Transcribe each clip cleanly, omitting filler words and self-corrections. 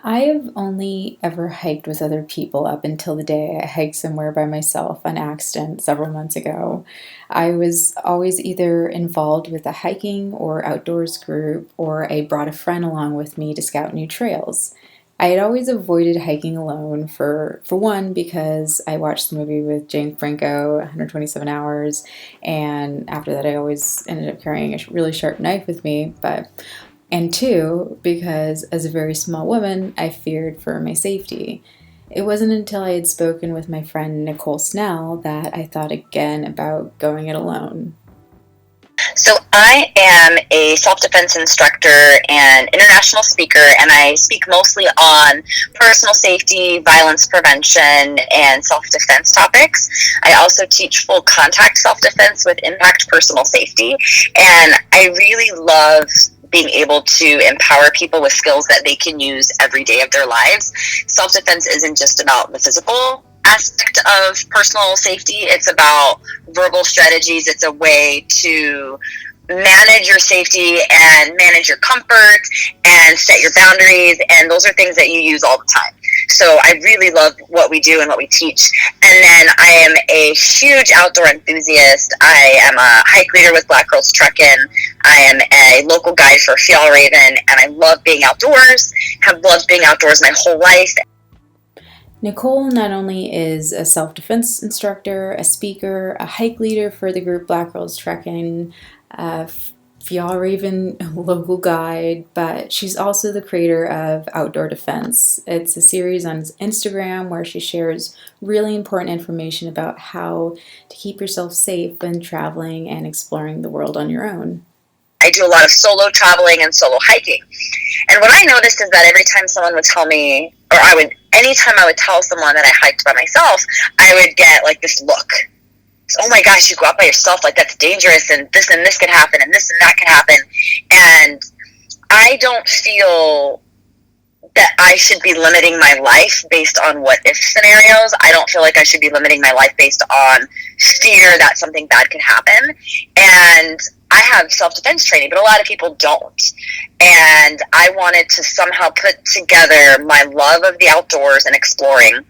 I've only ever hiked with other people up until the day I hiked somewhere by myself on accident several months ago. I was always either involved with a hiking or outdoors group, or I brought a friend along with me to scout new trails. I had always avoided hiking alone for one because I watched the movie with James Franco, 127 Hours, and after that I always ended up carrying a really sharp knife with me, but and two, because as a very small woman, I feared for my safety. It wasn't until I had spoken with my friend Nicole Snell that I thought again about going it alone. So I am a self-defense instructor and international speaker, and I speak mostly on personal safety, violence prevention, and self-defense topics. I also teach full contact self-defense with impact personal safety, and I really love being able to empower people with skills that they can use every day of their lives. Self-defense isn't just about the physical aspect of personal safety. It's about verbal strategies. It's a way to manage your safety and manage your comfort and set your boundaries. And those are things that you use all the time. So I really love what we do and what we teach. And then I am a huge outdoor enthusiast. I am a hike leader with Black Girls Trekkin'. I am a local guide for Fjallraven, and I love being outdoors, have loved being outdoors my whole life. Nicole not only is a self-defense instructor, a speaker, a hike leader for the group Black Girls Trekking, a Fjallraven local guide, but she's also the creator of Outdoor Defense. It's a series on Instagram where she shares really important information about how to keep yourself safe when traveling and exploring the world on your own. I do a lot of solo traveling and solo hiking. And what I noticed is that every time someone would tell me, anytime I would tell someone that I hiked by myself, I would get like this look. Oh my gosh, you go out by yourself, like that's dangerous, and this could happen, and this and that could happen. And I don't feel that I should be limiting my life based on what if scenarios. I don't feel like I should be limiting my life based on fear that something bad could happen. And I have self-defense training, but a lot of people don't. And I wanted to somehow put together my love of the outdoors and exploring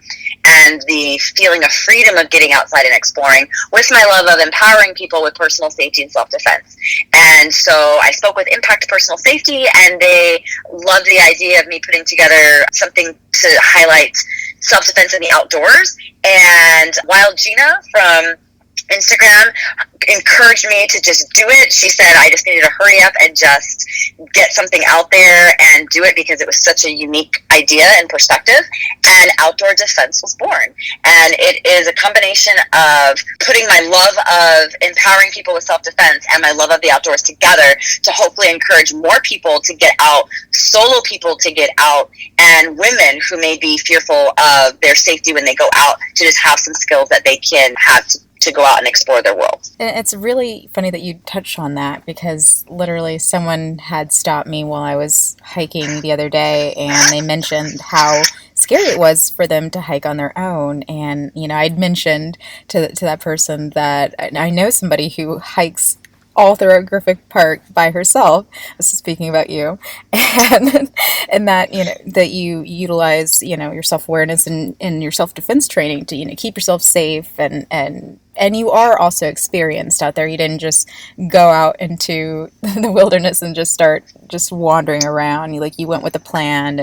and the feeling of freedom of getting outside and exploring with my love of empowering people with personal safety and self-defense. And so I spoke with Impact Personal Safety, and they loved the idea of me putting together something to highlight self-defense in the outdoors. And Wild Gina from Instagram encouraged me to just do it. She said I just needed to hurry up and just get something out there and do it because it was such a unique idea and perspective. And Outdoor Defense was born. And it is a combination of putting my love of empowering people with self-defense and my love of the outdoors together to hopefully encourage more people to get out, solo people to get out, and women who may be fearful of their safety when they go out to just have some skills that they can have to go out and explore their world. And it's really funny that you touched on that, because literally someone had stopped me while I was hiking the other day, and they mentioned how scary it was for them to hike on their own. And, I'd mentioned to that person that I know somebody who hikes all throughout Griffith Park by herself. This is speaking about you, and that that you utilize your self-awareness and your self-defense training to keep yourself safe, and you are also experienced out there. You didn't just go out into the wilderness and just start just wandering around. You went with a plan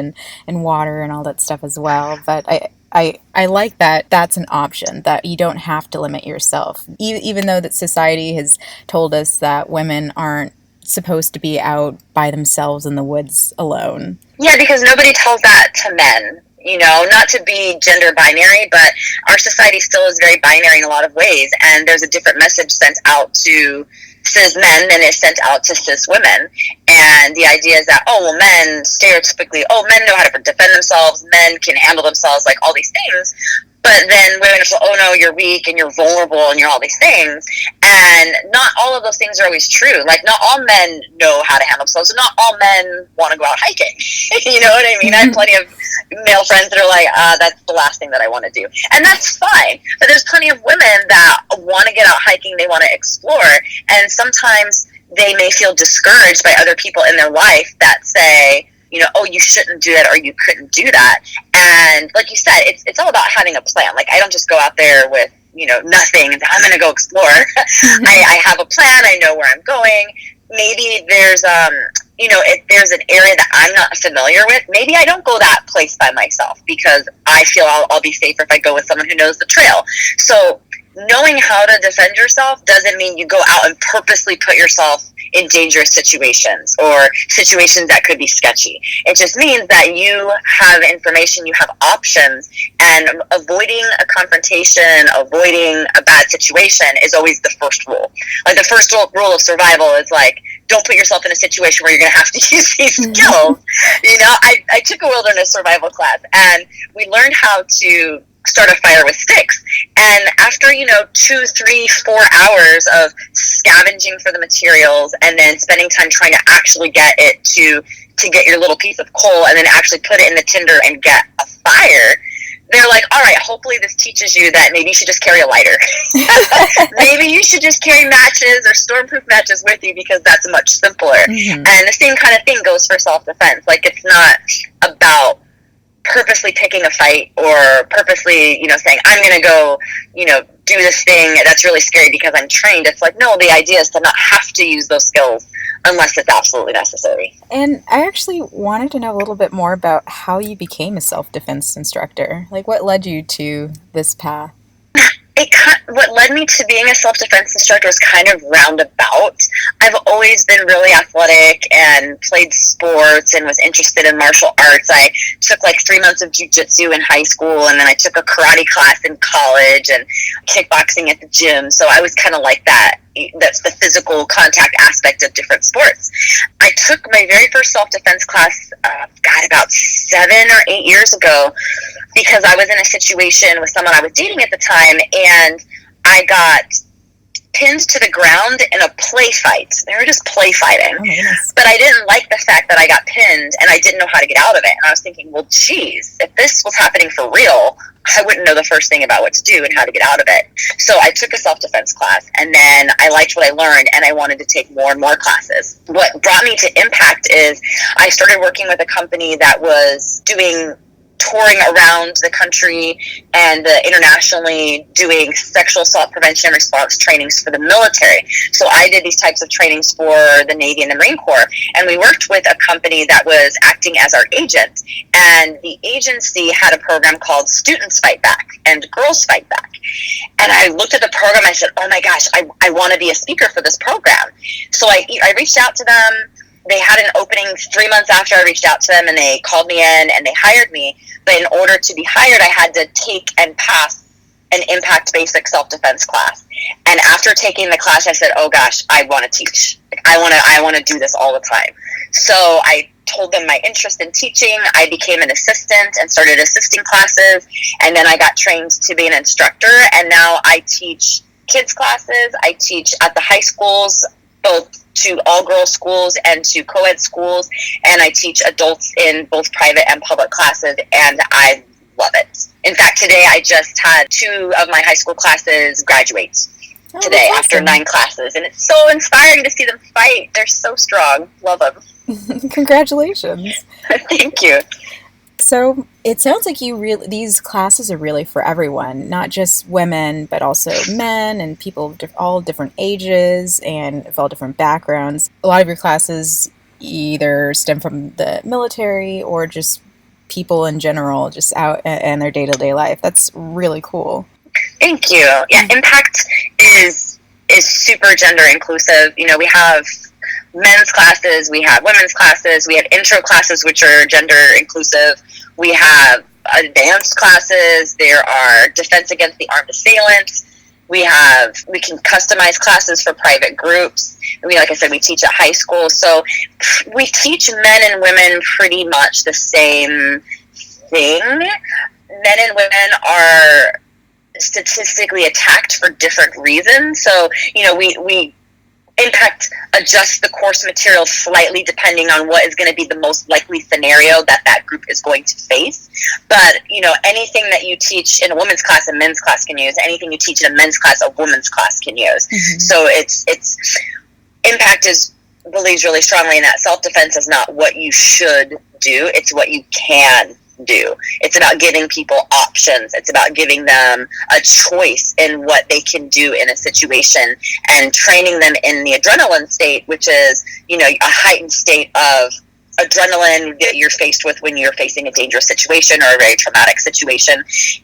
and water and all that stuff as well. But I like that that's an option, that you don't have to limit yourself, even though that society has told us that women aren't supposed to be out by themselves in the woods alone. Yeah, because nobody tells that to men. Not to be gender binary, but our society still is very binary in a lot of ways, and there's a different message sent out to cis men than is sent out to cis women. And the idea is that, men stereotypically, men know how to defend themselves, men can handle themselves, like all these things. But then women are so, oh no, you're weak and you're vulnerable and you're all these things. And not all of those things are always true. Like, not all men know how to handle themselves, and not all men want to go out hiking. You know what I mean? I have plenty of male friends that are like, that's the last thing that I want to do. And that's fine. But there's plenty of women that want to get out hiking, they want to explore. And sometimes they may feel discouraged by other people in their life that say, oh, you shouldn't do that or you couldn't do that. And like you said, it's all about having a plan. Like, I don't just go out there with, nothing and I'm going to go explore. I have a plan. I know where I'm going. Maybe there's, if there's an area that I'm not familiar with, maybe I don't go that place by myself because I feel I'll be safer if I go with someone who knows the trail. So knowing how to defend yourself doesn't mean you go out and purposely put yourself in dangerous situations or situations that could be sketchy. It just means that you have information, you have options, and avoiding a confrontation, avoiding a bad situation is always the first rule. Like, the first rule of survival is like, don't put yourself in a situation where you're going to have to use these skills. I took a wilderness survival class, and we learned how to start a fire with sticks. And after, 2, 3, 4 hours of scavenging for the materials and then spending time trying to actually get it to get your little piece of coal and then actually put it in the tinder and get a fire, they're like, all right, hopefully this teaches you that maybe you should just carry a lighter. Maybe you should just carry matches or stormproof matches with you because that's much simpler. And the same kind of thing goes for self-defense. Like, it's not about purposely picking a fight or purposely, saying, I'm going to go, do this thing that's really scary because I'm trained. It's like, no, the idea is to not have to use those skills unless it's absolutely necessary. And I actually wanted to know a little bit more about how you became a self-defense instructor. Like, what led you to this path? What led me to being a self-defense instructor was kind of roundabout. I've always been really athletic and played sports and was interested in martial arts. I took like 3 months of jiu-jitsu in high school, and then I took a karate class in college and kickboxing at the gym. So I was kind of like that. That's the physical contact aspect of different sports. I took my very first self-defense class, about 7 or 8 years ago, because I was in a situation with someone I was dating at the time, and I got pinned to the ground in a play fight. They were just play fighting. Oh, yes. But I didn't like the fact that I got pinned and I didn't know how to get out of it. And I was thinking, well, geez, if this was happening for real, I wouldn't know the first thing about what to do and how to get out of it. So I took a self-defense class, and then I liked what I learned, and I wanted to take more and more classes. What brought me to Impact is I started working with a company that was touring around the country and internationally doing sexual assault prevention and response trainings for the military. So I did these types of trainings for the Navy and the Marine Corps, and we worked with a company that was acting as our agent, and the agency had a program called Students Fight Back and Girls Fight Back. And I looked at the program, I said, oh my gosh, I want to be a speaker for this program. So I reached out to them. They had an opening 3 months after I reached out to them, and they called me in and they hired me. But in order to be hired, I had to take and pass an Impact Basic Self-Defense class. And after taking the class, I said, oh gosh, I want to teach. I want to do this all the time. So I told them my interest in teaching. I became an assistant and started assisting classes. And then I got trained to be an instructor. And now I teach kids classes. I teach at the high schools, both to all-girls schools and to co-ed schools, and I teach adults in both private and public classes, and I love it. In fact, today I just had 2 of my high school classes graduate today after 9 classes, and it's so inspiring to see them fight. They're so strong. Love them. Congratulations. Thank you. So it sounds like these classes are really for everyone, not just women, but also men and people of all different ages and of all different backgrounds. A lot of your classes either stem from the military or just people in general, just out in their day-to-day life. That's really cool. Thank you. Yeah, Impact is super gender inclusive. We have men's classes, we have women's classes, we have intro classes which are gender inclusive, we have advanced classes, there are defense against the armed assailant, we can customize classes for private groups. Like I said, we teach at high school, so we teach men and women pretty much the same thing. Men and women are statistically attacked for different reasons, so we Impact adjusts the course material slightly depending on what is going to be the most likely scenario that group is going to face. But, anything that you teach in a women's class, a men's class can use. Anything you teach in a men's class, a women's class can use. Mm-hmm. So it's Impact is believes really strongly in that self-defense is not what you should do, it's what you can do. It's about giving people options. It's about giving them a choice in what they can do in a situation, and training them in the adrenaline state, which is, a heightened state of adrenaline that you're faced with when you're facing a dangerous situation or a very traumatic situation.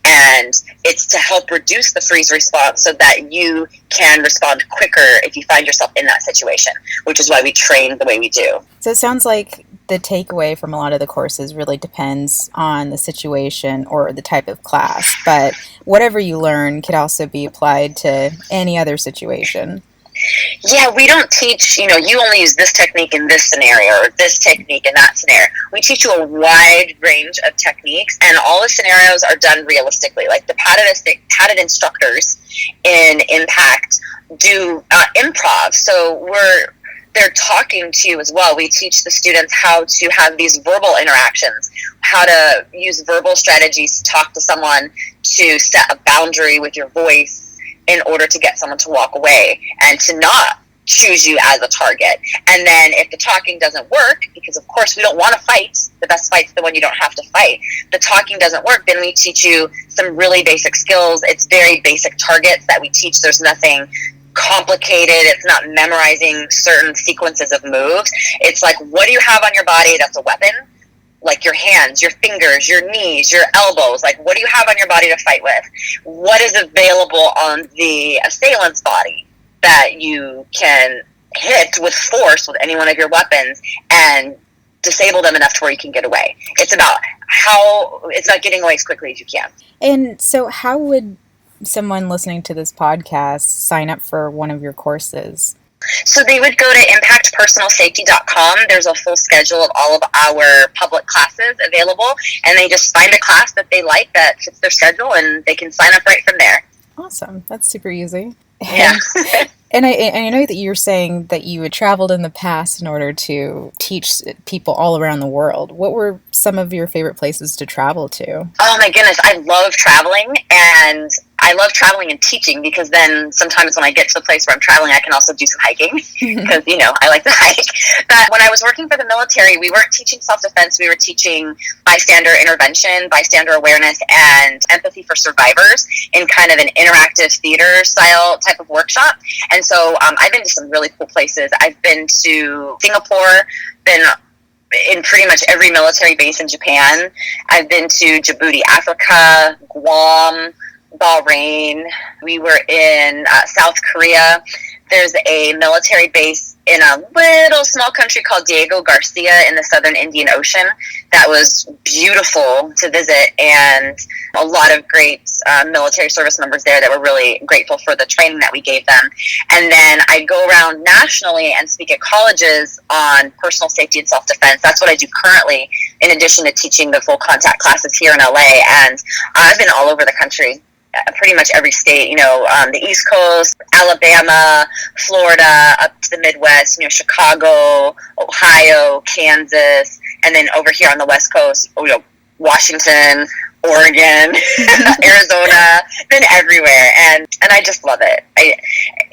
And it's to help reduce the freeze response so that you can respond quicker if you find yourself in that situation, which is why we train the way we do. So it sounds like the takeaway from a lot of the courses really depends on the situation or the type of class, but whatever you learn could also be applied to any other situation. Yeah, we don't teach, you only use this technique in this scenario or this technique in that scenario. We teach you a wide range of techniques, and all the scenarios are done realistically. Like the padded instructors in Impact do improv, so they're talking to you as well. We teach the students how to have these verbal interactions, how to use verbal strategies to talk to someone, to set a boundary with your voice in order to get someone to walk away and to not choose you as a target. And then if the talking doesn't work, because of course we don't want to fight, the best fight's the one you don't have to fight. The talking doesn't work, then we teach you some really basic skills. It's very basic targets that we teach. There's nothing complicated. It's not memorizing certain sequences of moves. It's like, what do you have on your body that's a weapon? Like your hands, your fingers, your knees, your elbows. Like, what do you have on your body to fight with? What is available on the assailant's body that you can hit with force with any one of your weapons and disable them enough to where you can get away? It's about getting away as quickly as you can. And so how would someone listening to this podcast sign up for one of your courses? So they would go to impactpersonalsafety.com. There's a full schedule of all of our public classes available, and they just find a class that they like that fits their schedule, and they can sign up right from there. Awesome. That's super easy. Yeah. And I know that you're saying that you had traveled in the past in order to teach people all around the world. What were some of your favorite places to travel to? Oh my goodness, I love traveling, and I love traveling and teaching, because then sometimes when I get to the place where I'm traveling, I can also do some hiking, because, I like to hike. But when I was working for the military, we weren't teaching self-defense, we were teaching bystander intervention, bystander awareness, and empathy for survivors in kind of an interactive theater style type of workshop. And so I've been to some really cool places. I've been to Singapore, been in pretty much every military base in Japan. I've been to Djibouti, Africa, Guam, Bahrain. We were in South Korea. There's a military base in a little small country called Diego Garcia in the southern Indian Ocean that was beautiful to visit, and a lot of great military service members there that were really grateful for the training that we gave them. And then I go around nationally and speak at colleges on personal safety and self-defense. That's what I do currently, in addition to teaching the full contact classes here in LA. And I've been all over the country. Pretty much every state, the East Coast, Alabama, Florida, up to the Midwest, Chicago, Ohio, Kansas, and then over here on the West Coast, Washington, Oregon, Arizona, been everywhere, and I just love it.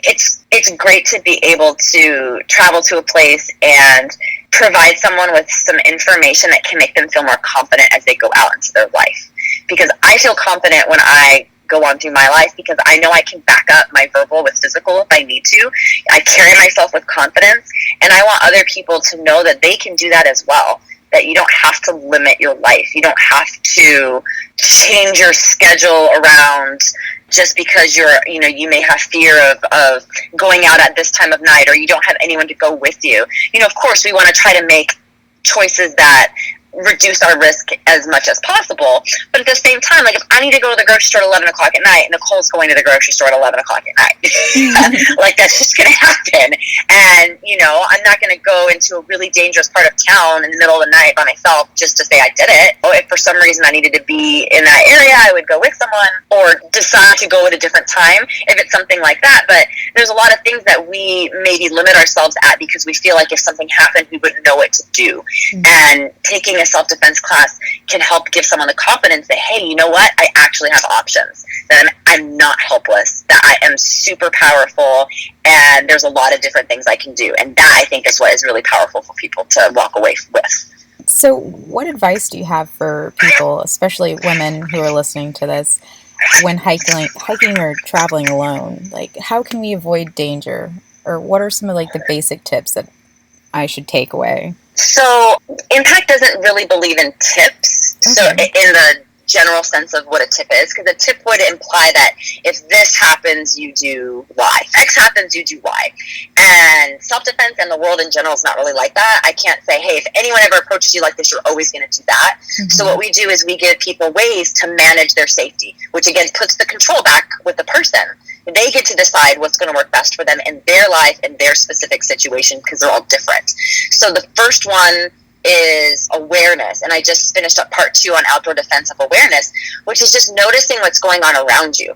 It's great to be able to travel to a place and provide someone with some information that can make them feel more confident as they go out into their life. Because I feel confident when I go on through my life, because I know I can back up my verbal with physical if I need to. I carry myself with confidence, and I want other people to know that they can do that as well, that you don't have to limit your life. You don't have to change your schedule around just because you may have fear of going out at this time of night, or you don't have anyone to go with you. Of course, we want to try to make choices that reduce our risk as much as possible, but at the same time, like if I need to go to the grocery store at 11 o'clock at night, Nicole's going to the grocery store at 11 o'clock at night. Like that's just going to happen. And I'm not going to go into a really dangerous part of town in the middle of the night by myself just to say I did it. Or if for some reason I needed to be in that area, I would go with someone, or decide to go at a different time if it's something like that. But there's a lot of things that we maybe limit ourselves at because we feel like if something happened, we wouldn't know what to do. And taking a a self-defense class can help give someone the confidence that, hey, you know what? I actually have options, that I'm not helpless, that I am super powerful, and there's a lot of different things I can do. And that, I think, is what is really powerful for people to walk away with. So, what advice do you have for people, especially women who are listening to this, when hiking or traveling alone? Like, how can we avoid danger? Or what are some of like the basic tips that I should take away? So Impact doesn't really believe in tips. Okay. So in the general sense of what a tip is, because a tip would imply that if this happens, you do Y. If X happens, you do Y. And self-defense and the world in general is not really like that. I can't say, hey, if anyone ever approaches you like this, you're always going to do that. Mm-hmm. So what we do is we give people ways to manage their safety, which again puts the control back with the person. They get to decide what's going to work best for them in their life, in their specific situation, because they're all different. So the first one is awareness, and I just finished up part 2 on outdoor defensive awareness, which is just noticing what's going on around you.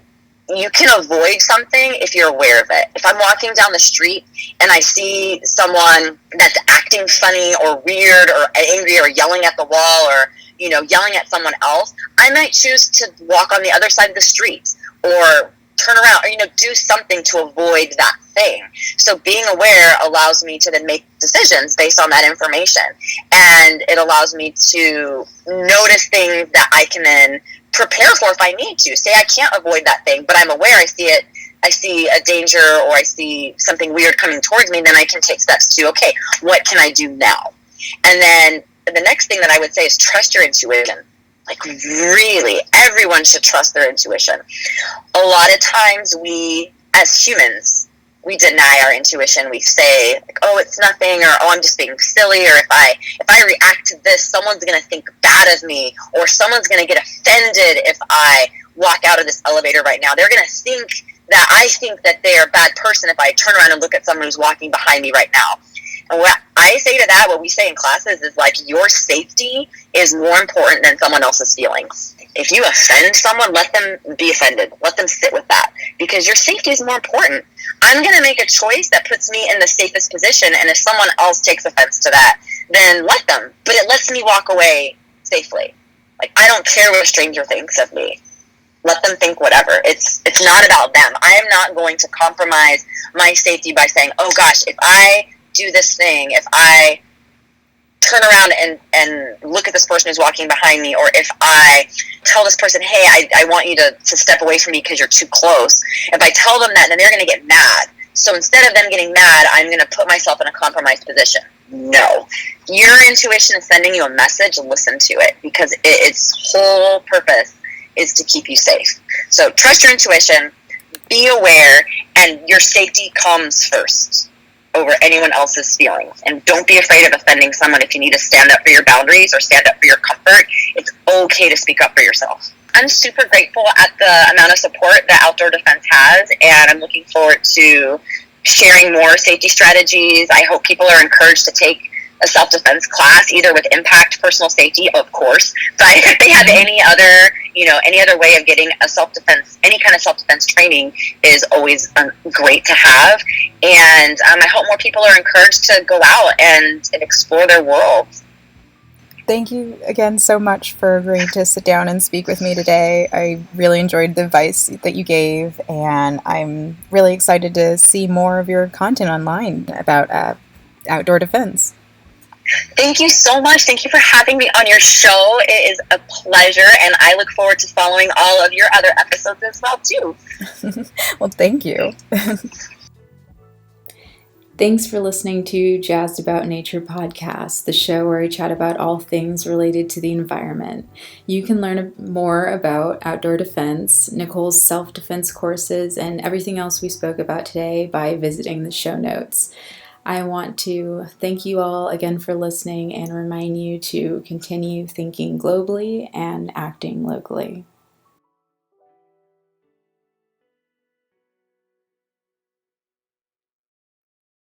You can avoid something if you're aware of it. If I'm walking down the street and I see someone that's acting funny or weird or angry or yelling at the wall or, yelling at someone else, I might choose to walk on the other side of the street or turn around or, do something to avoid that thing. So being aware allows me to then make decisions based on that information. And it allows me to notice things that I can then prepare for if I need to. Say I can't avoid that thing, but I'm aware I see it. I see a danger or I see something weird coming towards me, then I can take steps to, okay, what can I do now? And then the next thing that I would say is trust your intuition. Like, really, everyone should trust their intuition. A lot of times we, as humans, we deny our intuition. We say, like, oh, it's nothing, or oh, I'm just being silly, or if I react to this, someone's going to think bad of me, or someone's going to get offended if I walk out of this elevator right now. They're going to think that I think that they're a bad person if I turn around and look at someone who's walking behind me right now. And what I say to that, what we say in classes is like, your safety is more important than someone else's feelings. If you offend someone, let them be offended. Let them sit with that, because your safety is more important. I'm going to make a choice that puts me in the safest position, and if someone else takes offense to that, then let them. But it lets me walk away safely. Like, I don't care what a stranger thinks of me. Let them think whatever. It's not about them. I am not going to compromise my safety by saying, oh gosh, if I do this thing, if I turn around and look at this person who's walking behind me, or if I tell this person, hey, I want you to step away from me because you're too close. If I tell them that, then they're going to get mad. So instead of them getting mad, I'm going to put myself in a compromised position. No. Your intuition is sending you a message, listen to it, because its whole purpose is to keep you safe. So trust your intuition, be aware, and your safety comes first over anyone else's feelings. And don't be afraid of offending someone. If you need to stand up for your boundaries or stand up for your comfort, it's okay to speak up for yourself. I'm super grateful at the amount of support that Outdoor Defense has, and I'm looking forward to sharing more safety strategies. I hope people are encouraged to take a self-defense class, either with Impact Personal Safety, of course, but if they have any other way of getting a self-defense, any kind of self-defense training is always great to have. And I hope more people are encouraged to go out and explore their world. Thank you again so much for agreeing to sit down and speak with me today. I really enjoyed the advice that you gave, and I'm really excited to see more of your content online about outdoor defense. Thank you so much. Thank you for having me on your show. It is a pleasure, and I look forward to following all of your other episodes as well, too. Well, thank you. Thanks for listening to Jazzed About Nature podcast, the show where I chat about all things related to the environment. You can learn more about outdoor defense, Nicole's self-defense courses, and everything else we spoke about today by visiting the show notes. I want to thank you all again for listening and remind you to continue thinking globally and acting locally.